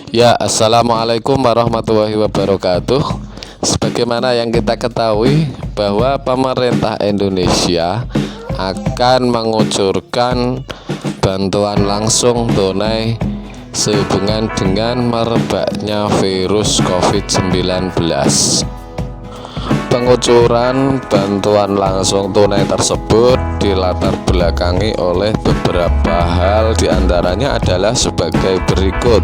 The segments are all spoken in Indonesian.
Ya, assalamualaikum warahmatullahi wabarakatuh. Sebagaimana yang kita ketahui bahwa pemerintah Indonesia akan mengucurkan bantuan langsung tunai sehubungan dengan merebaknya virus COVID-19. Pengucuran bantuan langsung tunai tersebut dilatar belakangi oleh beberapa hal, diantaranya adalah sebagai berikut.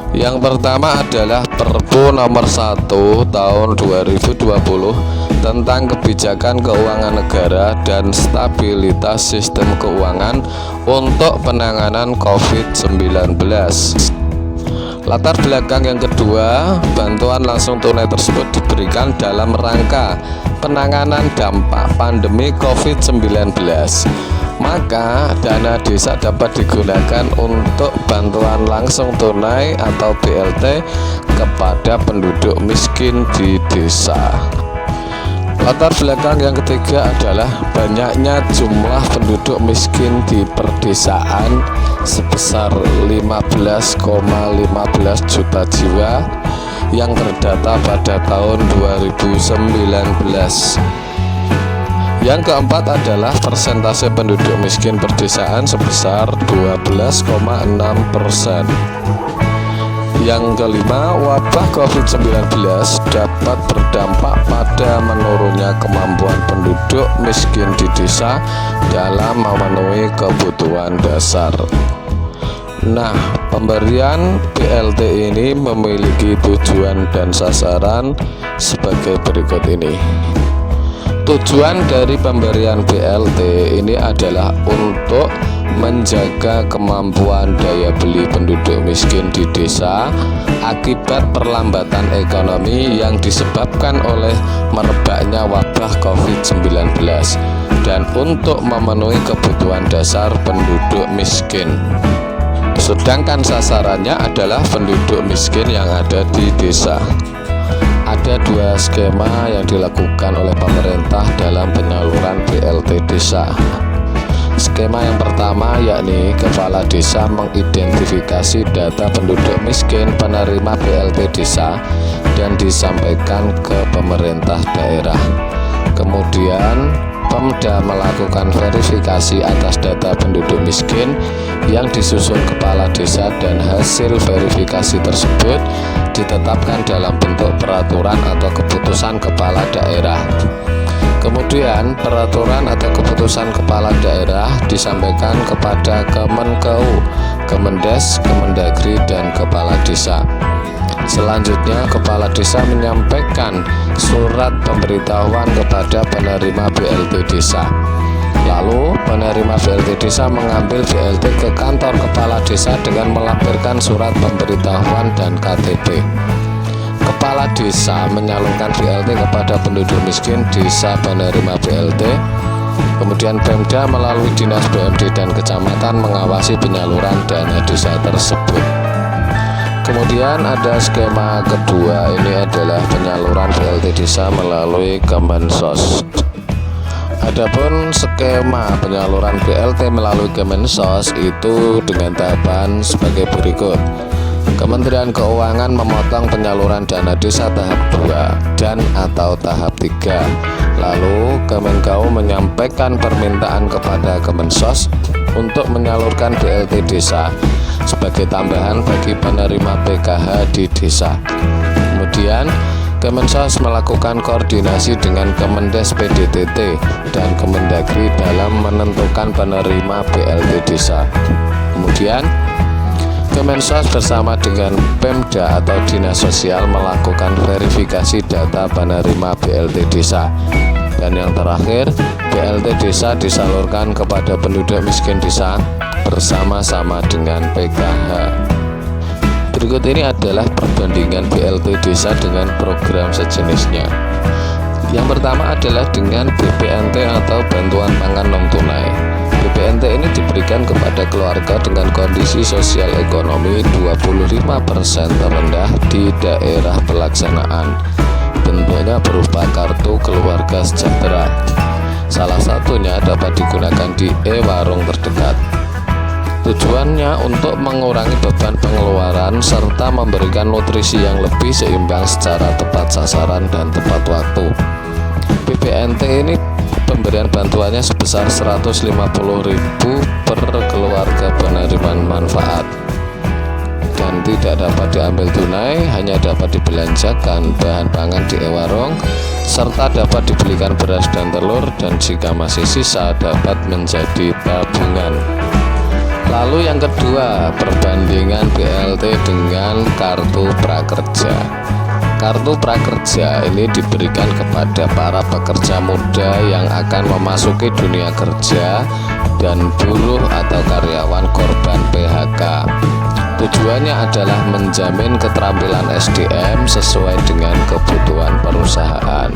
Yang pertama adalah Perpu nomor 1 tahun 2020 tentang kebijakan keuangan negara dan stabilitas sistem keuangan untuk penanganan COVID-19. Latar belakang yang kedua, bantuan langsung tunai tersebut diberikan dalam rangka penanganan dampak pandemi COVID-19. Maka dana desa dapat digunakan untuk bantuan langsung tunai atau BLT kepada penduduk miskin di desa. Latar belakang yang ketiga adalah banyaknya jumlah penduduk miskin di perdesaan sebesar 15,15 juta jiwa yang terdata pada tahun 2019. Yang keempat adalah persentase penduduk miskin perdesaan sebesar 12,6%. Yang kelima, wabah COVID-19 dapat berdampak pada menurunnya kemampuan penduduk miskin di desa dalam memenuhi kebutuhan dasar. Nah, pemberian BLT ini memiliki tujuan dan sasaran sebagai berikut ini. Tujuan dari pemberian BLT ini adalah untuk menjaga kemampuan daya beli penduduk miskin di desa akibat perlambatan ekonomi yang disebabkan oleh merebaknya wabah COVID-19 dan untuk memenuhi kebutuhan dasar penduduk miskin. Sedangkan sasarannya adalah penduduk miskin yang ada di desa. Ada dua skema yang dilakukan oleh pemerintah dalam penyaluran BLT desa. Skema yang pertama yakni kepala desa mengidentifikasi data penduduk miskin penerima BLT desa dan disampaikan ke pemerintah daerah. Kemudian Pemda melakukan verifikasi atas data penduduk miskin yang disusun kepala desa dan hasil verifikasi tersebut ditetapkan dalam bentuk peraturan atau keputusan kepala daerah. Kemudian peraturan atau keputusan kepala daerah disampaikan kepada Kemenkeu, Kemendes, Kemendagri, dan kepala desa. Selanjutnya kepala desa menyampaikan surat pemberitahuan kepada penerima BLT desa. Lalu penerima BLT desa mengambil BLT ke kantor kepala desa dengan melampirkan surat pemberitahuan dan KTP. Kepala desa menyalurkan BLT kepada penduduk miskin desa penerima BLT. Kemudian Pemda melalui Dinas BMD dan Kecamatan mengawasi penyaluran dana desa tersebut. Kemudian ada skema kedua, ini adalah penyaluran BLT desa melalui Kemensos. Adapun skema penyaluran BLT melalui Kemensos itu dengan tahapan sebagai berikut. Kementerian Keuangan memotong penyaluran dana desa tahap 2 dan atau tahap 3. Lalu Kemenkeu menyampaikan permintaan kepada Kemensos untuk menyalurkan BLT desa sebagai tambahan bagi penerima PKH di desa. Kemudian Kemensos melakukan koordinasi dengan Kemendes PDTT dan Kemendagri dalam menentukan penerima BLT desa. Kemudian Kemensos bersama dengan Pemda atau Dinas Sosial melakukan verifikasi data penerima BLT desa. Dan yang terakhir, BLT desa disalurkan kepada penduduk miskin desa bersama-sama dengan PKH. Berikut ini adalah perbandingan BLT desa dengan program sejenisnya. Yang pertama adalah dengan BPNT atau bantuan pangan non tunai. BPNT ini diberikan kepada keluarga dengan kondisi sosial ekonomi 25% terendah di daerah pelaksanaan. Bentuknya berupa kartu keluarga sejahtera. Salah satunya dapat digunakan di e-warung terdekat. Tujuannya untuk mengurangi beban pengeluaran aman serta memberikan nutrisi yang lebih seimbang secara tepat sasaran dan tepat waktu. BPNT ini pemberian bantuannya sebesar 150.000 per keluarga penerima manfaat dan tidak dapat diambil tunai, hanya dapat dibelanjakan bahan pangan di e-warung serta dapat dibelikan beras dan telur, dan jika masih sisa dapat menjadi tabungan. Lalu yang kedua, perbandingan BLT dengan kartu prakerja. Kartu prakerja ini diberikan kepada para pekerja muda yang akan memasuki dunia kerja dan buruh atau karyawan korban PHK. Tujuannya adalah menjamin keterampilan SDM sesuai dengan kebutuhan perusahaan.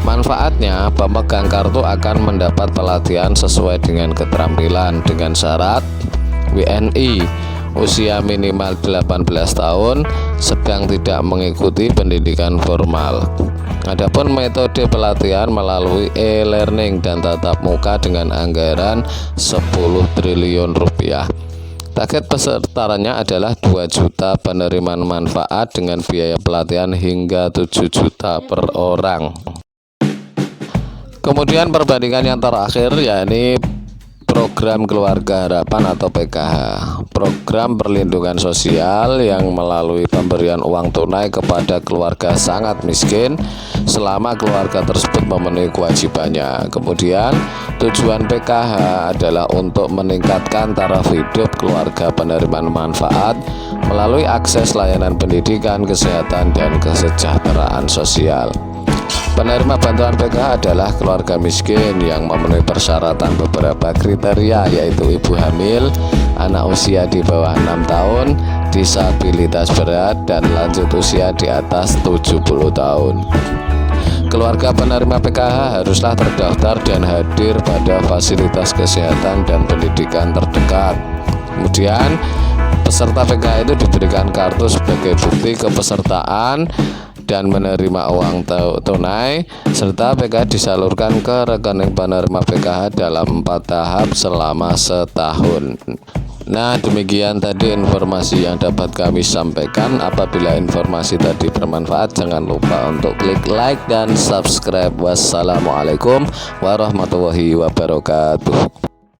Manfaatnya, pemegang kartu akan mendapat pelatihan sesuai dengan keterampilan dengan syarat WNI, usia minimal 18 tahun, sedang tidak mengikuti pendidikan formal. Adapun metode pelatihan melalui e-learning dan tatap muka dengan anggaran 10 triliun rupiah. Target pesertanya adalah 2 juta penerimaan manfaat dengan biaya pelatihan hingga 7 juta per orang. Kemudian perbandingan yang terakhir yakni program Keluarga Harapan atau PKH, program perlindungan sosial yang melalui pemberian uang tunai kepada keluarga sangat miskin selama keluarga tersebut memenuhi kewajibannya. Kemudian tujuan PKH adalah untuk meningkatkan taraf hidup keluarga penerima manfaat melalui akses layanan pendidikan, kesehatan, dan kesejahteraan sosial. Penerima bantuan PKH adalah keluarga miskin yang memenuhi persyaratan beberapa kriteria, yaitu ibu hamil, anak usia di bawah 6 tahun, disabilitas berat, dan lanjut usia di atas 70 tahun. Keluarga penerima PKH haruslah terdaftar dan hadir pada fasilitas kesehatan dan pendidikan terdekat. Kemudian peserta PKH itu diberikan kartu sebagai bukti kepesertaan dan menerima uang tunai, serta PKH disalurkan ke rekening penerima PKH dalam 4 tahap selama setahun. Nah, demikian tadi informasi yang dapat kami sampaikan. Apabila informasi tadi bermanfaat, jangan lupa untuk klik like dan subscribe. Wassalamualaikum warahmatullahi wabarakatuh.